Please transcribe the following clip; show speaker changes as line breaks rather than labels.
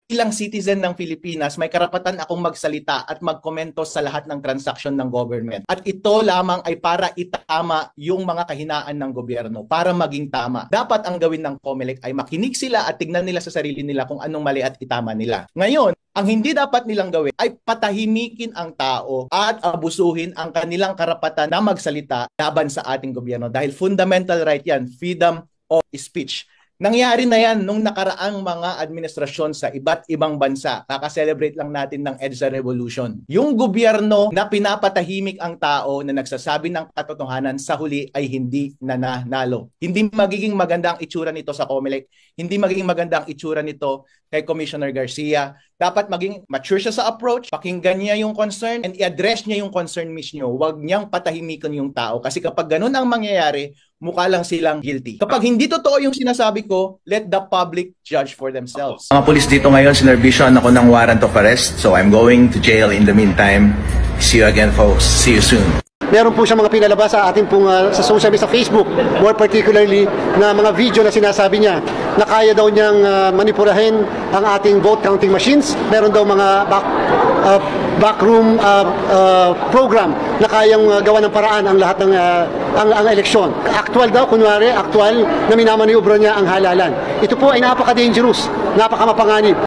bilang citizen ng Pilipinas, may karapatan akong magsalita at magkomento sa lahat ng transaksyon ng government. At ito lamang ay para itama yung mga kahinaan ng gobyerno, para maging tama. Dapat ang gawin ng COMELEC ay makinig sila at tignan nila sa sarili nila kung anong mali at itama nila. Ngayon, ang hindi dapat nilang gawin ay patahimikin ang tao at abusuhin ang kanilang karapatan na magsalita laban sa ating gobyerno dahil fundamental right yan, freedom of speech. Nangyari na yan nung nakaraang mga administrasyon sa iba't ibang bansa. Kaka-celebrate lang natin ng EDSA Revolution. Yung gobyerno na pinapatahimik ang tao na nagsasabi ng katotohanan sa huli ay hindi nananalo. Hindi magiging maganda ang itsura nito sa COMELEC. Hindi magiging maganda ang itsura nito kay Commissioner Garcia. Dapat maging mature siya sa approach, pakinggan niya yung concern and i-address niya yung concern mismo. Huwag niyang patahimikan yung tao kasi kapag ganun ang mangyayari, mukha lang silang guilty. Kapag hindi totoo yung sinasabi ko, let the public judge for themselves.
Mga pulis dito ngayon, sinerbisyohan ako ng warrant of arrest. So I'm going to jail in the meantime. See you again, folks. See you soon.
Meron po siyang mga pinalabas sa ating pong sa social media, sa Facebook, more particularly na mga video na sinasabi niya na kaya daw niyang manipulahin ang ating vote counting machines. Meron daw mga backroom program na kayang gawa ng paraan ang lahat ng ang eleksyon. Actual daw, kunwari, actual na minamaniobra niya ang halalan. Ito po ay napaka-dangerous, napaka-mapanganib.